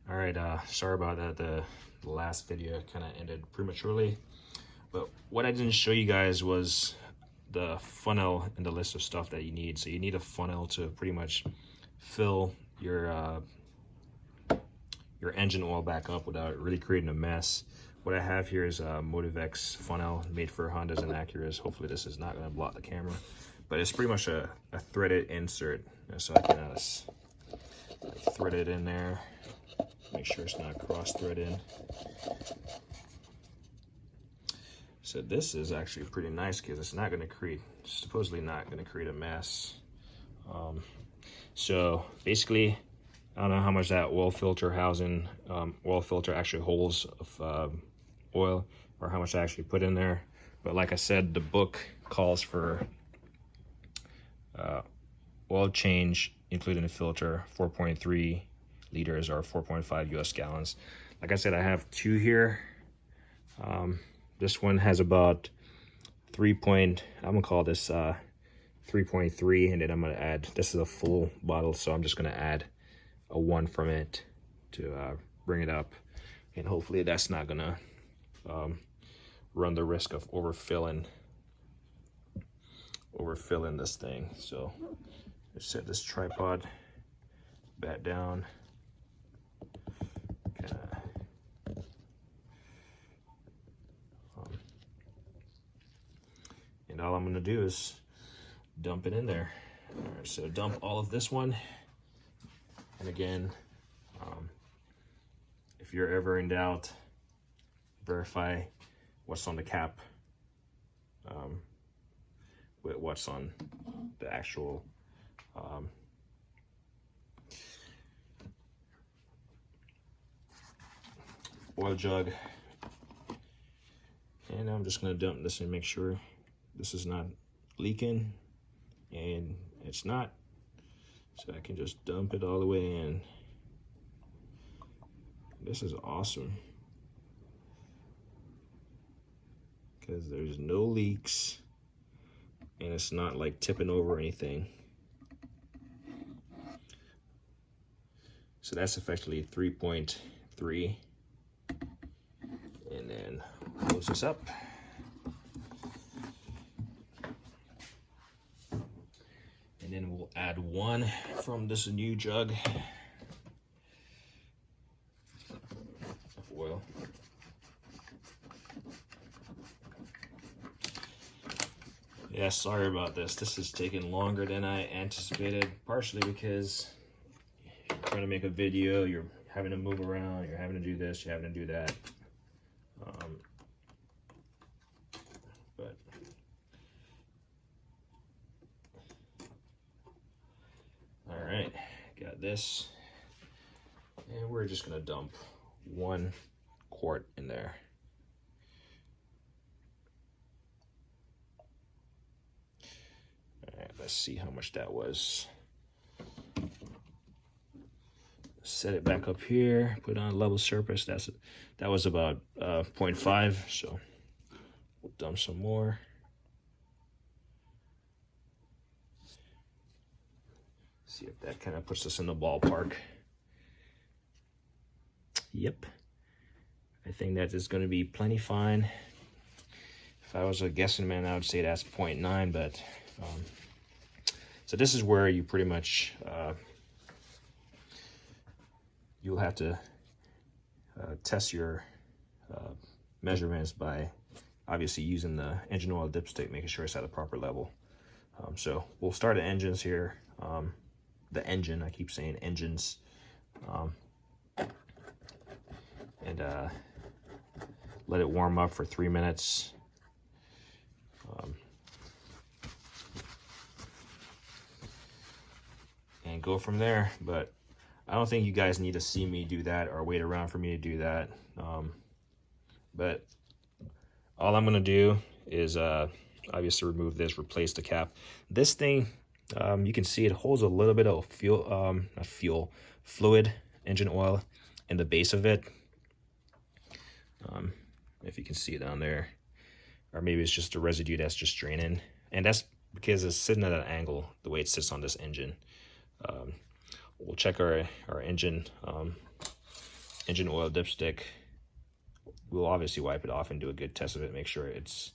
All right, sorry about that. The last video kind of ended prematurely, but what I didn't show you guys was the funnel and the list of stuff that you need. So you need a funnel to pretty much fill your engine oil back up without really creating a mess. What I have here is a Motivex funnel made for Hondas and Acuras. Hopefully this is not going to block the camera, but it's pretty much a threaded insert. So I can thread it in there. Make sure it's not cross-threaded. So this is actually pretty nice because it's not going to create, supposedly not going to create a mess. So basically, I don't know how much that oil filter housing, oil filter actually holds of oil, or how much I actually put in there. But like I said, the book calls for oil change, including the filter, 4.3 liters or 4.5 US gallons. Like I said, I have two here. This one has about I'm gonna call this 3.3, and then I'm gonna add, this is a full bottle, so I'm just gonna add a 1 from it to bring it up, and hopefully that's not gonna run the risk of overfilling this thing. So let's set this tripod back down. And all I'm gonna do is dump it in there. All right, so dump all of this one. And again, if you're ever in doubt, verify what's on the cap with what's on the actual oil jug. And I'm just gonna dump this and make sure this is not leaking, and it's not. So I can just dump it all the way in. This is awesome because there's no leaks and it's not like tipping over or anything. So that's effectively 3.3. And then close this up. And then we'll add 1 from this new jug of oil. Yeah, sorry about this. This is taking longer than I anticipated, partially because you're trying to make a video, you're having to move around, you're having to do this, you're having to do that. But all right, got this, and we're just gonna dump 1 quart in there. All right, let's see how much that was. Set it back up here, put on level surface. That was about 0.5, so we'll dump some more. See if that kind of puts us in the ballpark. Yep, I think that is going to be plenty fine. If I was a guessing man, I would say that's 0.9, but so this is where you pretty much you'll have to test your measurements by obviously using the engine oil dipstick, making sure it's at the proper level. So we'll start the engines here. The engine, I keep saying engines, and let it warm up for 3 minutes. And go from there. But I don't think you guys need to see me do that or wait around for me to do that. But all I'm gonna do is obviously remove this, replace the cap. This thing, you can see it holds a little bit of fluid, engine oil in the base of it. If you can see it down there, or maybe it's just a residue that's just draining, and that's because it's sitting at an angle the way it sits on this engine. We'll check our engine engine oil dipstick. We'll obviously wipe it off and do a good test of it, make sure it's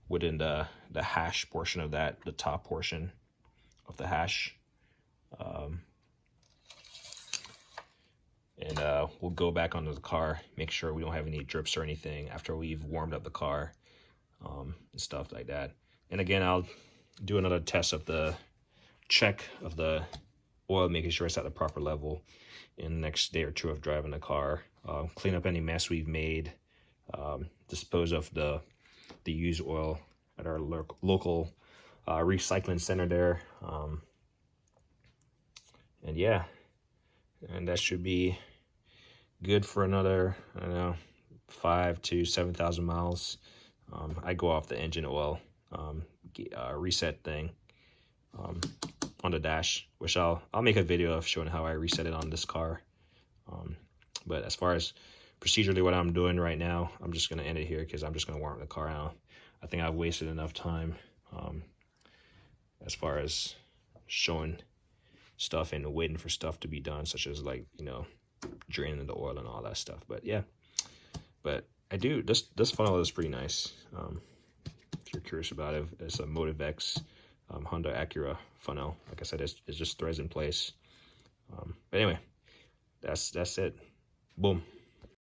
within the hash portion of that, the top portion of the hash. And we'll go back onto the car, make sure we don't have any drips or anything after we've warmed up the car, and stuff like that. And again, I'll do another test of the check of the oil, making sure it's at the proper level in the next day or two of driving the car. Clean up any mess we've made, dispose of the used oil at our local recycling center there. And yeah, and that should be good for another, I don't know, 5,000 to 7,000 miles. I go off the engine oil reset thing on the dash, which I'll make a video of showing how I reset it on this car. But as far as procedurally what I'm doing right now, I'm just going to end it here because I'm just going to warm up the car now. I think I've wasted enough time as far as showing stuff and waiting for stuff to be done, such as, like, you know, draining the oil and all that stuff. But yeah, but I do, this funnel is pretty nice. If you're curious about it, it's a Motive X Honda Acura funnel. Like I said, it just threads in place. But anyway, that's it. Boom.